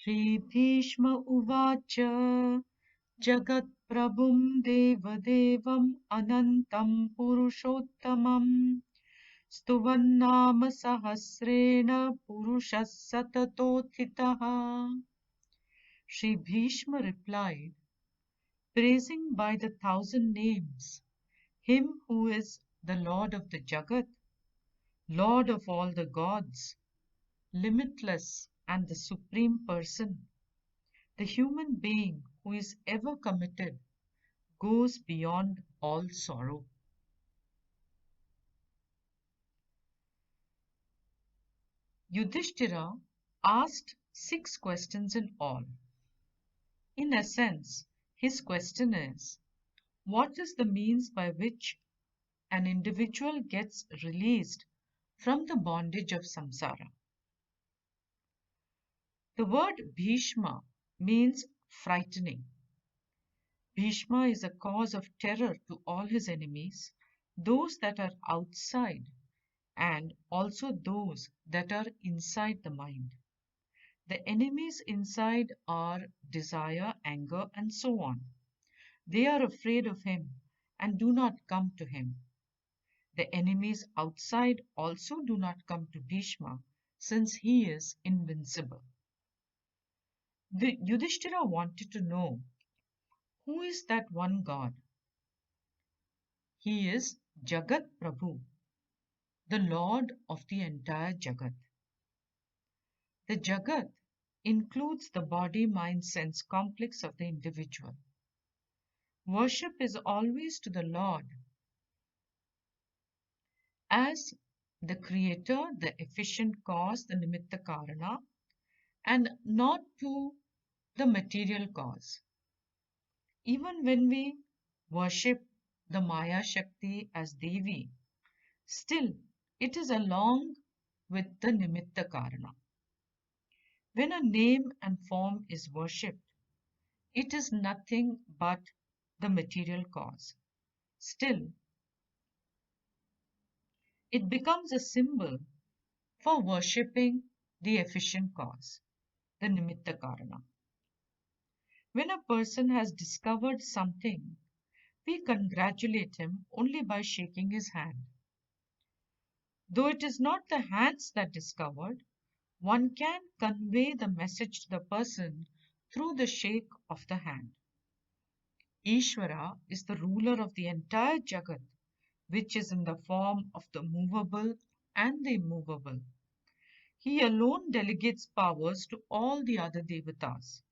श्रीभीष्म उवाच जगत्प्रभुं देवदेवम् अनन्तं पुरुषोत्तमम् स्तुवन्नाम सहस्रेण पुरुषः सततोत्थितः. Sri Bhishma replied, praising by the thousand names him who is the Lord of the Jagat, Lord of all the gods, limitless and the Supreme Person, the human being who is ever committed, goes beyond all sorrow. Yudhishthira asked 6 questions in all. In essence, his question is, what is the means by which an individual gets released from the bondage of samsara? The word Bhishma means frightening. Bhishma is a cause of terror to all his enemies, those that are outside and also those that are inside the mind. The enemies inside are desire, anger, and so on. They are afraid of him and do not come to him. The enemies outside also do not come to Bhishma since he is invincible. The Yudhishthira wanted to know, who is that one God? He is Jagat Prabhu, the Lord of the entire Jagat. The Jagat includes the body, mind, sense complex of the individual. Worship is always to the Lord as the creator, the efficient cause, the nimitta karana, and not to the material cause. Even when we worship the Maya Shakti as Devi, still it is along with the nimitta karana. When a name and form is worshipped, it is nothing but the material cause. Still, it becomes a symbol for worshipping the efficient cause, the nimitta karana. When a person has discovered something, we congratulate him only by shaking his hand. Though it is not the hands that discovered, one can convey the message to the person through the shake of the hand. Ishvara is the ruler of the entire Jagat, which is in the form of the movable and the immovable. He alone delegates powers to all the other devatas.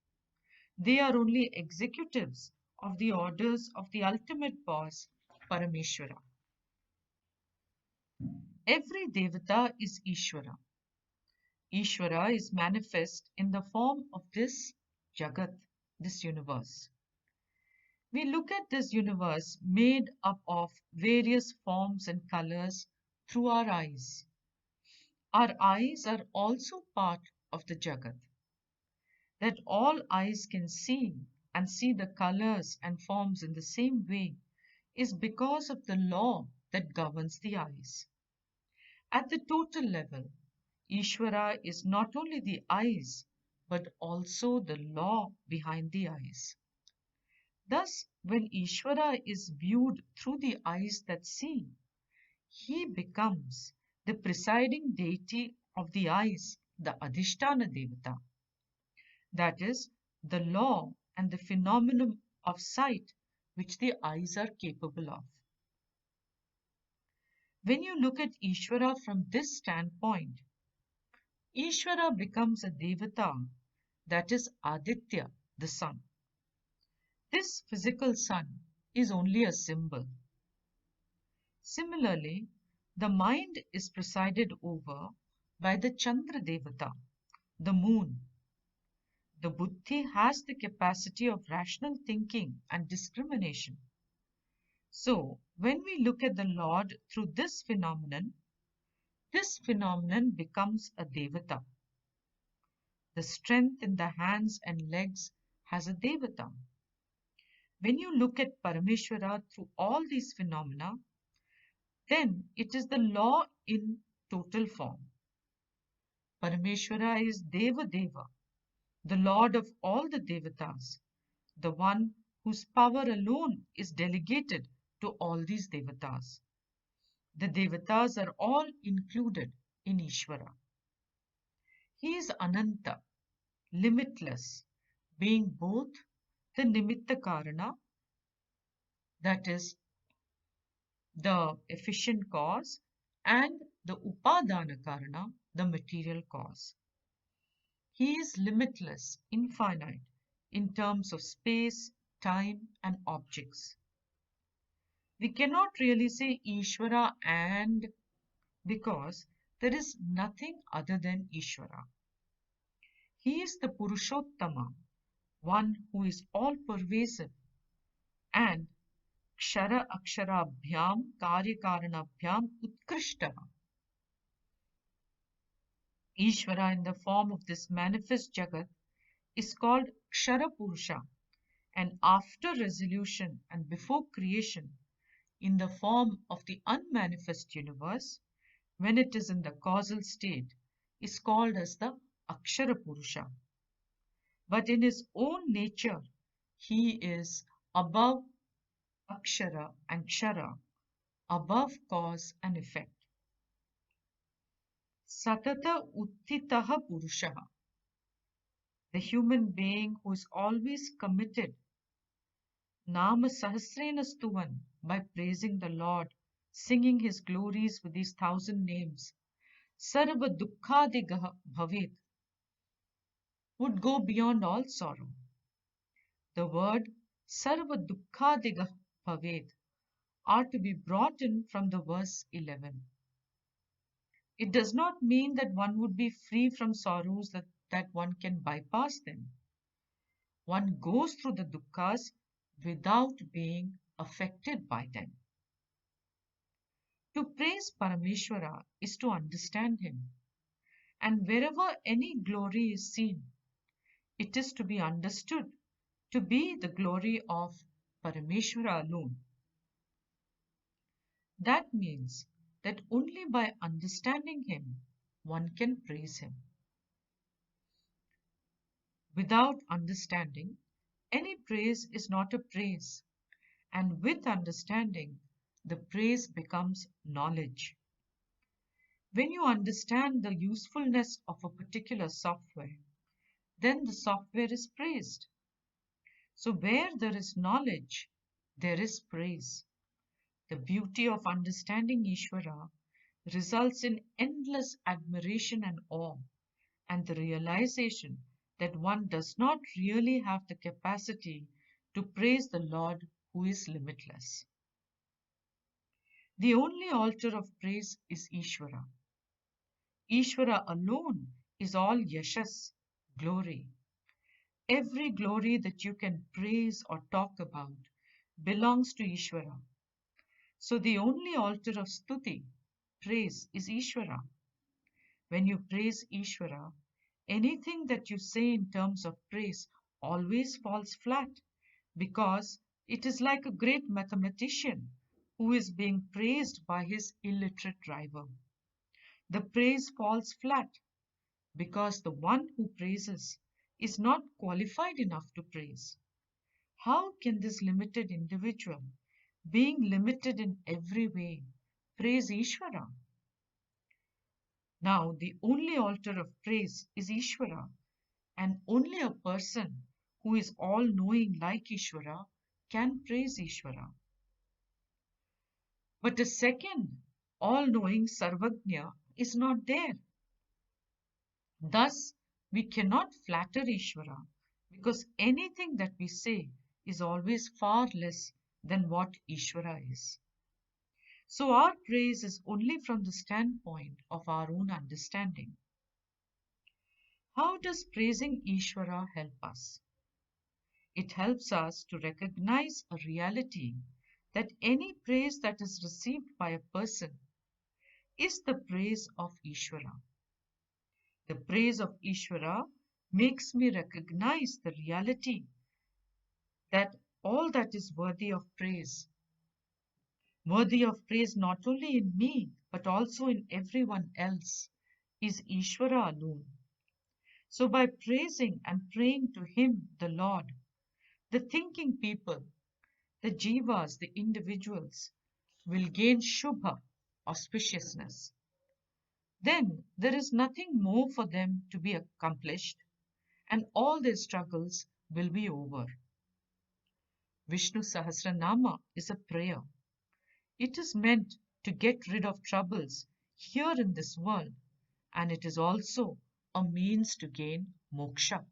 They are only executives of the orders of the ultimate boss, Parameshwara. Every devata is Ishvara. Ishvara is manifest in the form of this Jagat, this universe. We look at this universe made up of various forms and colors through our eyes. Our eyes are also part of the Jagat. That all eyes can see and see the colors and forms in the same way is because of the law that governs the eyes. At the total level, Ishvara is not only the eyes but also the law behind the eyes. Thus, when Ishvara is viewed through the eyes that see, he becomes the presiding deity of the eyes, the Adhisthana Devata. That is, the law and the phenomenon of sight which the eyes are capable of. When you look at Ishvara from this standpoint, Ishvara becomes a Devata, that is Aditya, the sun. This physical sun is only a symbol. Similarly, the mind is presided over by the Chandra Devata, the moon. The buddhi has the capacity of rational thinking and discrimination. So, when we look at the Lord through this phenomenon becomes a devata. The strength in the hands and legs has a devata. When you look at Parameshwara through all these phenomena, then it is the law in total form. Parameshwara is Deva Deva, the Lord of all the Devatas, the one whose power alone is delegated to all these Devatas. The Devatas are all included in Ishvara. He is Ananta, limitless, being both the Nimitta Karana, that is, the efficient cause, and the Upadana Karana, the material cause. He is limitless, infinite, in terms of space, time, and objects. We cannot really say Ishvara and, because there is nothing other than Ishvara. He is the Purushottama, one who is all pervasive, and Kshara Aksharabhyam Karyakaranabhyam Utkrishtaha. Ishvara in the form of this manifest Jagat is called Kshara Purusha, and after resolution and before creation, in the form of the unmanifest universe, when it is in the causal state, is called as the Akshara Purusha. But in his own nature, he is above Akshara and Kshara, above cause and effect. Satata Uttitaha Purushaha, the human being who is always committed, Nama Sahasrena Stuvan, by praising the Lord, singing his glories with these 1,000 names, Sarva Dukkhadiga Bhavet, would go beyond all sorrow. The word Sarva Dukkhadiga Bhavet are to be brought in from the verse 11. It does not mean that one would be free from sorrows, that one can bypass them. One goes through the dukkha's without being affected by them. To praise Parameshwara is to understand him, and wherever any glory is seen, it is to be understood to be the glory of Parameshwara alone. That means that only by understanding him one can praise him. Without understanding, any praise is not a praise, and with understanding, the praise becomes knowledge. When you understand the usefulness of a particular software, then the software is praised. So where there is knowledge, there is praise. The beauty of understanding Ishvara results in endless admiration and awe, and the realization that one does not really have the capacity to praise the Lord who is limitless. The only altar of praise is Ishvara. Ishvara alone is all yashas, glory. Every glory that you can praise or talk about belongs to Ishvara. So the only altar of stuti, praise, is Ishvara. When you praise Ishvara, anything that you say in terms of praise always falls flat, because it is like a great mathematician who is being praised by his illiterate driver. The praise falls flat because the one who praises is not qualified enough to praise. How can this limited individual, being limited in every way, praise Ishvara? Now, the only altar of praise is Ishvara, and only a person who is all knowing like Ishvara can praise Ishvara. But a second all knowing Sarvagnya is not there. Thus, we cannot flatter Ishvara, because anything that we say is always far less than what Ishvara is. So our praise is only from the standpoint of our own understanding. How does praising Ishvara help us? It helps us to recognize a reality that any praise that is received by a person is the praise of Ishvara. The praise of Ishvara makes me recognize the reality that all that is worthy of praise not only in me but also in everyone else, is Ishvara alone. So, by praising and praying to Him, the Lord, the thinking people, the jivas, the individuals, will gain Shubha, auspiciousness. Then there is nothing more for them to be accomplished, and all their struggles will be over. Vishnu Sahasranama is a prayer. It is meant to get rid of troubles here in this world, and it is also a means to gain moksha.